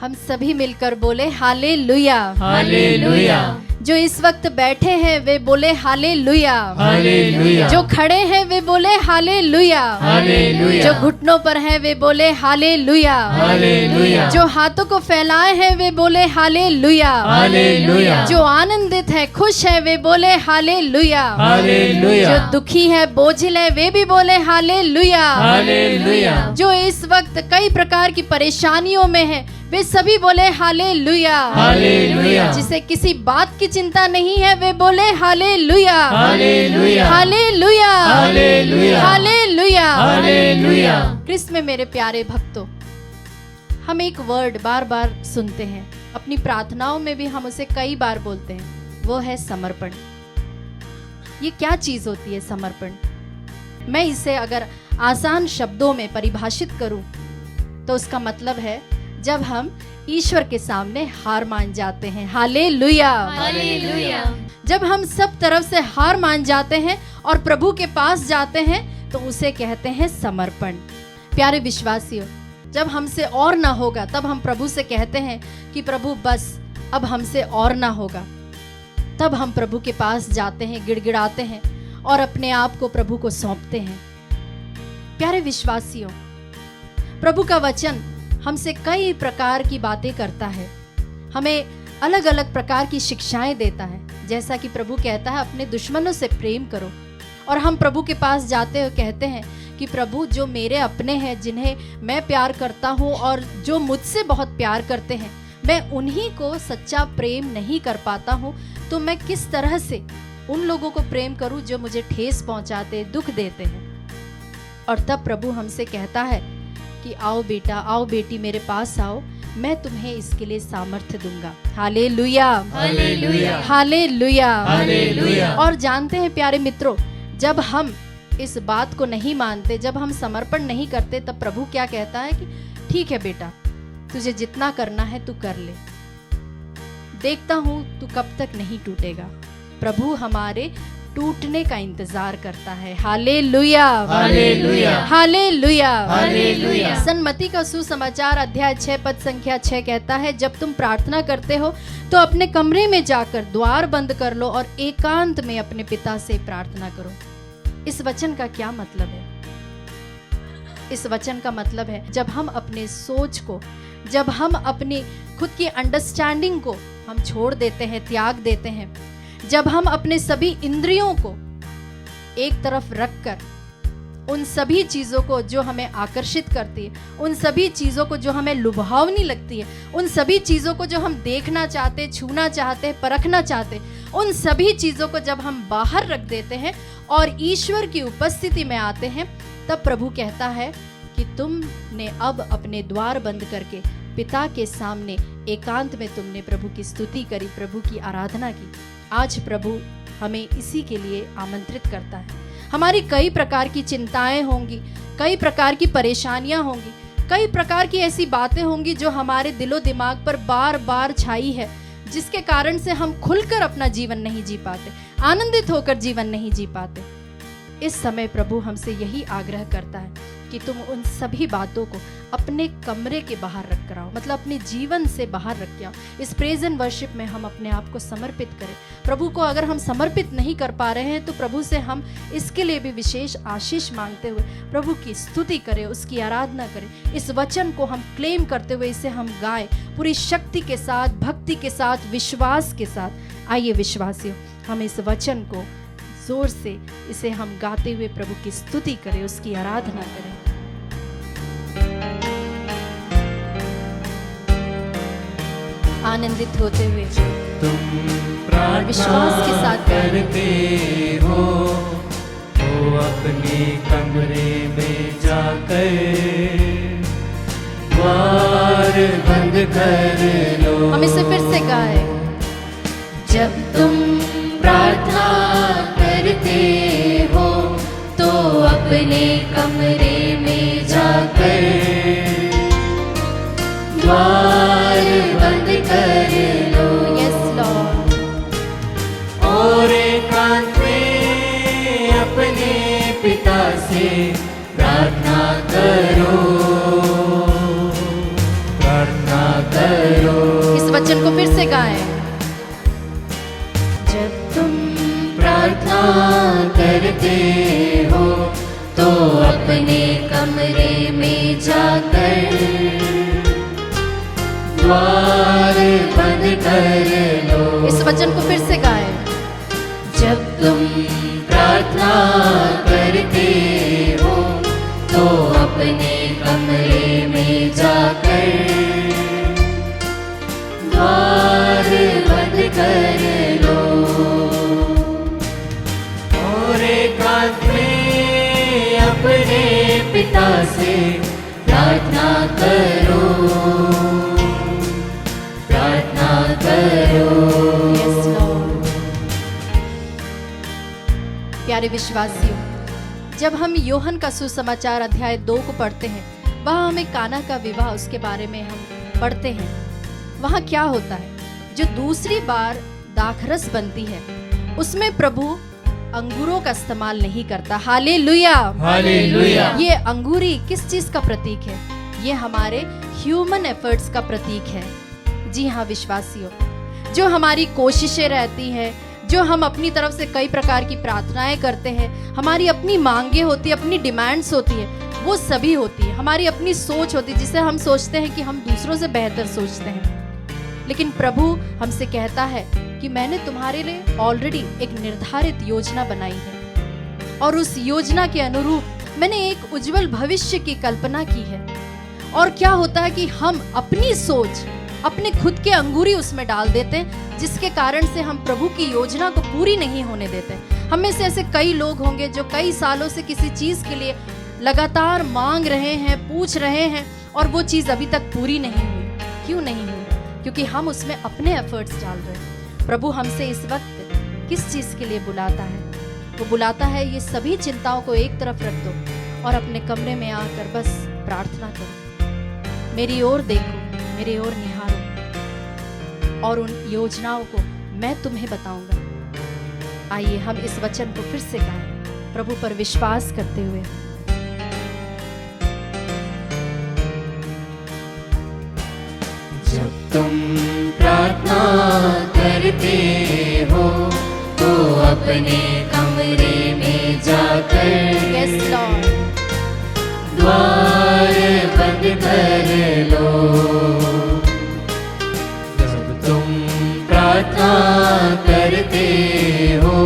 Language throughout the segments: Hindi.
हम सभी मिलकर बोले हालेलुया। हालेलुया। जो इस वक्त बैठे हैं वे बोले हालेलुया। हालेलुया। जो खड़े हैं वे बोले हालेलुया। हालेलुया। जो घुटनों पर हैं वे बोले हालेलुया। हालेलुया। जो हाथों को फैलाए हैं वे बोले हालेलुया। हालेलुया। जो आनंदित है, खुश है, वे बोले हालेलुया। हालेलुया। जो दुखी है, बोझिल है, वे भी बोले हालेलुया। हालेलुया। जो इस वक्त कई प्रकार की परेशानियों में है वे सभी बोले हालेलुया। हालेलुया। जिसे किसी बात की चिंता नहीं है वे बोले हालेलुया। हालेलुया। हालेलुया। हालेलुया। हालेलुया। हालेलुया। क्रिस्त में मेरे प्यारे भक्तों, हम एक वर्ड बार बार सुनते हैं, अपनी प्रार्थनाओं में भी हम उसे कई बार बोलते हैं, वो है समर्पण। ये क्या चीज होती है समर्पण? मैं इसे अगर आसान शब्दों में परिभाषित करूं तो उसका मतलब है जब हम ईश्वर के सामने हार मान जाते हैं। हालेलुया। हालेलुया। जब हम सब तरफ से हार मान जाते हैं और प्रभु के पास जाते हैं तो उसे कहते हैं समर्पण। प्यारे विश्वासियों, जब हमसे और ना होगा तब हम प्रभु से कहते हैं कि प्रभु बस अब हमसे और ना होगा। तब हम प्रभु के पास जाते हैं, गिड़गिड़ाते हैं और अपने आप को प्रभु को सौंपते हैं। प्यारे विश्वासियों, प्रभु का वचन हमसे कई प्रकार की बातें करता है, हमें अलग अलग प्रकार की शिक्षाएं देता है। जैसा कि प्रभु कहता है अपने दुश्मनों से प्रेम करो, और हम प्रभु के पास जाते हुए कहते हैं कि प्रभु जो मेरे अपने हैं, जिन्हें मैं प्यार करता हूँ और जो मुझसे बहुत प्यार करते हैं, मैं उन्हीं को सच्चा प्रेम नहीं कर पाता हूँ, तो मैं किस तरह से उन लोगों को प्रेम करूँ जो मुझे ठेस पहुँचाते, दुख देते हैं। और तब प्रभु हमसे कहता है कि आओ बेटा, आओ बेटी, मेरे पास आओ, मैं तुम्हें इसके लिए सामर्थ्य दूंगा। हालेलुया। हालेलुया। हालेलुया। हालेलुया। और जानते हैं प्यारे मित्रों, जब हम इस बात को नहीं मानते, जब हम समर्पण नहीं करते, तब प्रभु क्या कहता है कि ठीक है बेटा, तुझे जितना करना है तू कर ले, देखता हूं तू कब तक नहीं टूटेगा। प्रभु हमारे टूटने का इंतजार करता है। हालेलुया। हालेलुया। हालेलुया। हालेलुया। सन्मति का सुसमाचार अध्याय 6 पद संख्या 6 कहता है, जब तुम प्रार्थना करते हो तो अपने कमरे में जाकर द्वार बंद कर लो और एकांत में अपने पिता से प्रार्थना करो। इस वचन का क्या मतलब है? इस वचन का मतलब है जब हम अपने सोच को, जब हम अपनी खुद की अंडरस्टैंडिंग को हम छोड़ देते हैं, त्याग देते हैं, जब हम अपने सभी इंद्रियों को एक तरफ रखकर उन सभी चीजों को जो हमें आकर्षित करती है, उन सभी चीजों को जो हमें लुभावनी लगती है, उन सभी चीजों को जो हम देखना चाहते, छूना चाहते, परखना चाहते, उन सभी चीजों को जब हम बाहर रख देते हैं और ईश्वर की उपस्थिति में आते हैं, तब प्रभु कहता है कि तुमने अब अपने द्वार बंद करके पिता के सामने एकांत में तुमने प्रभु की स्तुति करी, प्रभु की आराधना की। आज प्रभु हमें इसी के लिए आमंत्रित करता है। हमारी कई प्रकार की चिंताएं होंगी, कई प्रकार की परेशानियां होंगी, कई प्रकार की ऐसी बातें होंगी जो हमारे दिलो दिमाग पर बार बार छाई है, जिसके कारण से हम खुलकर अपना जीवन नहीं जी पाते, आनंदित होकर जीवन नहीं जी पाते। इस समय प्रभु हमसे यही आग्रह करता है कि तुम उन सभी बातों को अपने कमरे के बाहर रख कर आओ, मतलब अपने जीवन से बाहर रख के आओ। इस प्रेज एंड वर्शिप में हम अपने आप को समर्पित करें प्रभु को। अगर हम समर्पित नहीं कर पा रहे हैं तो प्रभु से हम इसके लिए भी विशेष आशीष मांगते हुए प्रभु की स्तुति करें, उसकी आराधना करें। इस वचन को हम क्लेम करते हुए इसे हम गाएं पूरी शक्ति के साथ, भक्ति के साथ, विश्वास के साथ। आइए विश्वासियों, हम इस वचन को जोर से इसे हम गाते हुए प्रभु की स्तुति करें, उसकी आराधना करें। आनंदित होते हुए तुम प्रार्थना विश्वास के साथ करते हो तो अपने कमरे में जाकर द्वार बंद कर लो। हम इसे फिर से गाए। जब तुम प्रार्थना करते हो तो अपने कमरे में जाकर द्वार बंद कर लो। Yes Lord. और एकांत में अपने पिता से प्रार्थना करो, प्रार्थना करो। वचन को फिर से गाएं। जब तुम प्रार्थना करते हो तो अपने कमरे में जाकर द्वार बंद कर लो। इस वचन को फिर से गाएं। जब तुम प्रार्थना करते हो तो अपने कमरे में जाकर द्वार बंद कर लो और एकांत में अपने पिता से प्रार्थना करो, प्रार्थना करो। Yes, Lord। प्यारे विश्वासियों, जब हम यूहन्ना का सुसमाचार अध्याय 2 को पढ़ते हैं, वहाँ हमें काना का विवाह उसके बारे में हम पढ़ते हैं। वहाँ क्या होता है? जो दूसरी बार दाखरस बनती है उसमें प्रभु अंगूरों का इस्तेमाल नहीं करता। Hallelujah, hallelujah. ये अंगूरी किस चीज का प्रतीक है? ये हमारे ह्यूमन एफर्ट्स का प्रतीक है। जी हाँ विश्वासियों, जो हमारी कोशिशें रहती हैं, जो हम अपनी तरफ से कई प्रकार की प्रार्थनाएं करते हैं, हमारी अपनी मांगे होती है, अपनी डिमांड्स होती है, वो सभी होती है। हमारी अपनी सोच होती है जिसे हम सोचते हैं कि हम दूसरों से बेहतर सोचते हैं। लेकिन प्रभु हमसे कहता है कि मैंने तुम्हारे लिए ऑलरेडी एक निर्धारित योजना बनाई है और उस योजना के अनुरूप मैंने एक उज्जवल भविष्य की कल्पना की है। और क्या होता है कि हम अपनी सोच, अपने खुद के अंगूरी उसमें डाल देते हैं, जिसके कारण से हम प्रभु की योजना को पूरी नहीं होने देते। हम में से ऐसे कई लोग होंगे जो कई सालों से किसी चीज के लिए लगातार मांग रहे हैं, पूछ रहे हैं, और वो चीज अभी तक पूरी नहीं हुई। क्यों नहीं हुई? क्योंकि हम उसमें अपने एफर्ट्स डाल रहे हैं। प्रभु हमसे इस वक्त किस चीज के लिए बुलाता है? वो बुलाता है ये सभी चिंताओं को एक तरफ रख दो और अपने कमरे में आकर बस प्रार्थना करो, मेरी ओर देखो, मेरी ओर निहारो, और उन योजनाओं को मैं तुम्हें बताऊंगा। आइए हम इस वचन को फिर से गाएं, प्रभु पर विश्वास करते हुए। जब तुम प्रार्थना करते हो तो अपने कमरे में जाकर Yes, Lord। द्वार बंद कर लो। जब तुम प्रार्थना करते हो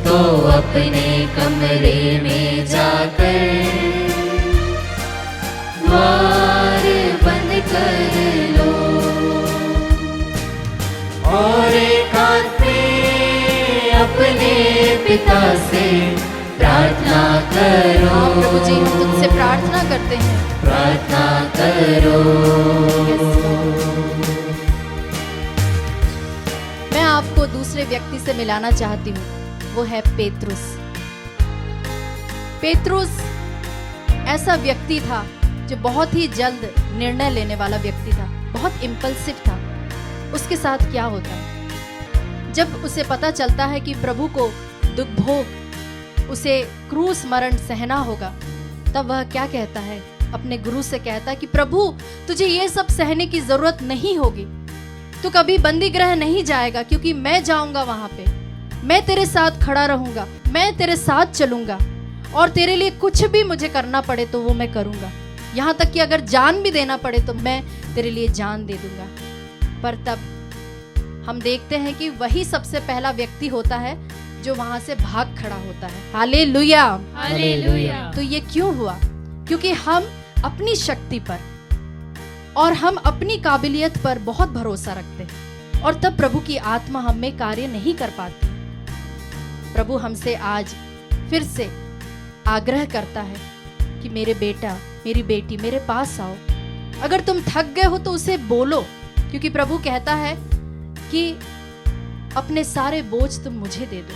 तो अपने कमरे में जाकर द्वार बंद कर लो और एकांत में अपने पिता से प्रार्थना करो। हाँ प्रभु जी, हम तुझसे प्रार्थना करते हैं, प्रार्थना करो। Yes, Lord। मैं आपको दूसरे व्यक्ति से मिलाना चाहती हूँ, वो है पेतरुस। पेतरुस ऐसा व्यक्ति था जो बहुत ही जल्द निर्णय लेने वाला व्यक्ति था, बहुत इम्पल्सिव था। उसके साथ क्या होता है? जब उसे पता चलता है कि प्रभु को दुख भोग, उसे क्रूस मरण सहना होगा, तब वह क्या कहता है? अपने गुरु से कहता है कि प्रभु तुझे ये सब सहने की जरूरत नहीं होगी, तू कभी बंदी गृह नहीं जाएगा, क्योंकि मैं जाऊंगा वहां पे, मैं तेरे साथ खड़ा रहूंगा, मैं तेरे साथ चलूंगा, और तेरे लिए कुछ भी मुझे करना पड़े तो वो मैं करूंगा, यहाँ तक कि अगर जान भी देना पड़े तो मैं तेरे लिए जान दे दूंगा। पर तब हम देखते हैं कि वही सबसे पहला व्यक्ति होता है जो वहां से भाग खड़ा होता है। Hallelujah, hallelujah. तो ये क्यों हुआ? क्योंकि हम अपनी शक्ति पर और हम अपनी काबिलियत पर बहुत भरोसा रखते हैं, और तब प्रभु की आत्मा हम में कार्य नहीं कर पाती। प्रभु हमसे आज फिर से आग्रह करता है कि मेरे बेटा, मेरी बेटी, मेरे पास आओ। अगर तुम थक गए हो तो उसे बोलो, क्योंकि प्रभु कहता है कि अपने सारे बोझ तुम मुझे दे दो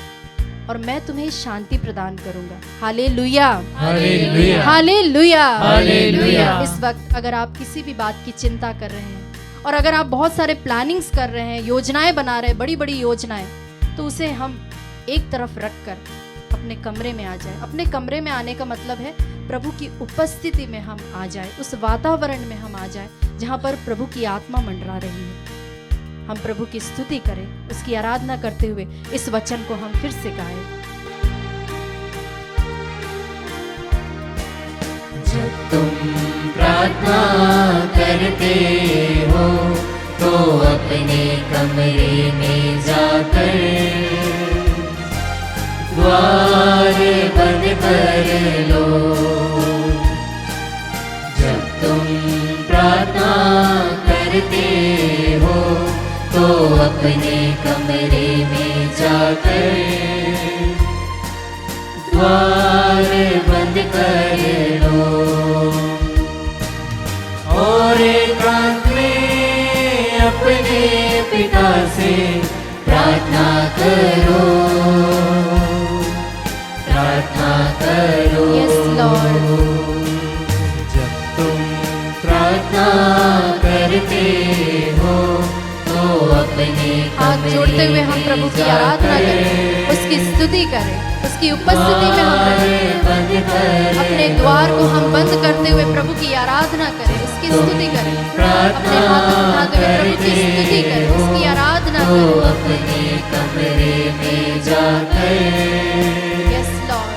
और मैं तुम्हें शांति प्रदान करूंगा। हालेलुया, हालेलुया। हालेलुया, हालेलुया। इस वक्त अगर आप किसी भी बात की चिंता कर रहे हैं और अगर आप बहुत सारे प्लानिंग्स कर रहे हैं, योजनाएं बना रहे हैं, बड़ी बड़ी योजनाएं, तो उसे हम एक तरफ रखकर अपने कमरे में आ जाए। अपने कमरे में आने का मतलब है प्रभु की उपस्थिति में हम आ जाए, उस वातावरण में हम आ जाए जहां पर प्रभु की आत्मा मंडरा रही है। हम प्रभु की स्तुति करें, उसकी आराधना करते हुए इस वचन को हम फिर से गाएं। जब तुम प्रार्थना करते हो तो अपने कमरे में जाकर द्वार बंद कर लो। जब तुम प्रार्थना करते हो तो अपने कमरे में जाकर द्वार बंद कर लो और एकांत में अपने पिता से प्रार्थना करो, प्रार्थना करो। Yes, Lord. जब तुम प्रार्थना करते हो तो अपने हाथ जोड़ते हुए हम प्रभु की आराधना करें, उसकी स्तुति करें, उसकी उपस्थिति में हम रहें। अपने द्वार को हम बंद करते हुए प्रभु की आराधना करें, उसकी स्तुति करें। अपने हाथ उठाते हुए प्रभु की स्तुति करें, उसकी आराधना करें। अपने कमरे में जाकर Yes, Lord.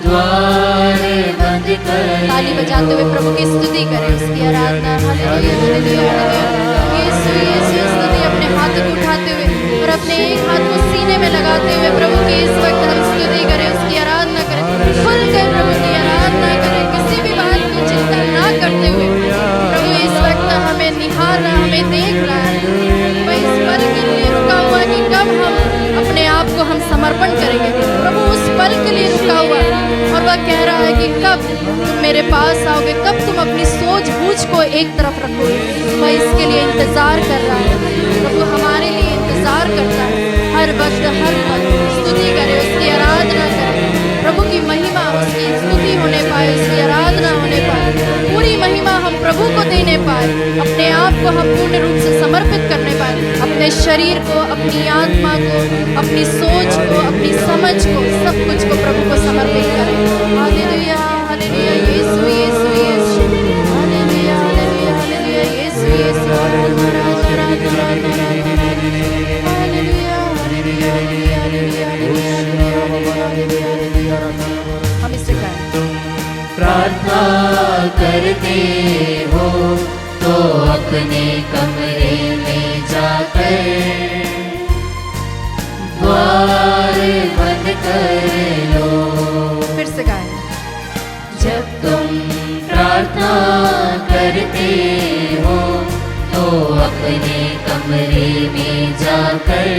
द्वार बंद कर। ताली बजाते हुए प्रभु की स्तुति करें, उसकी आराधना। हालेलुया, हालेलुया, हालेलुया। यीशु, यीशु, स्तुति। अपने हाथ को उठाते हुए और अपने एक हाथ को सीने में लगाते हुए प्रभु की इस वक्त हम स्तुति करें, उसकी आराधना करें। खुलकर प्रभु की आराधना करें, किसी भी बात को चिंता ना करते हुए प्रभु इस वक्त हमें निहार रहा, हमें देख रहा है। वह इस पल के लिए रुका हुआ कि कब हम अपने आप को हम समर्पण करेंगे। प्रभु उस पल के लिए रुका हुआ और वह कह रहा है कि कब तुम मेरे पास आओगे, कब तुम अपनी सोच बूझ को एक तरफ रखोगे। वह इसके लिए इंतजार कर रहा है। प्रभु हमारे लिए इंतजार करता है। हर वक्त हर पल स्तुति करे, उसकी आराधना करे। प्रभु की महिमा, उसकी स्तुति होने पाए, उसकी आराधना होने पाए। पूरी महिमा हम प्रभु को देने पाए, अपने आप को हम पूर्ण रूप से समर्पित करने पाए। अपने शरीर को, अपनी आत्मा को, अपनी सोच को, अपनी समझ को, सब कुछ को प्रभु को समर्पित करें। हालेलुया, हालेलुया, यीशु, यीशु, यीशु। हालेलुया, हालेलुया, हालेलुया, यीशु, यीशु। आराधना, आराधना, आराधना, आराधना। हालेलुया, हालेलुया, हालेलुया, हालेलुया, हालेलुया, हालेलुया, हालेलुया। हम इसे गाएं। प्रार्थना करते हो तो अपने कमरे में जाकर द्वार बंद कर लो। फिर से गाएं। जब तुम प्रार्थना करते हो तो अपने कमरे में जाकर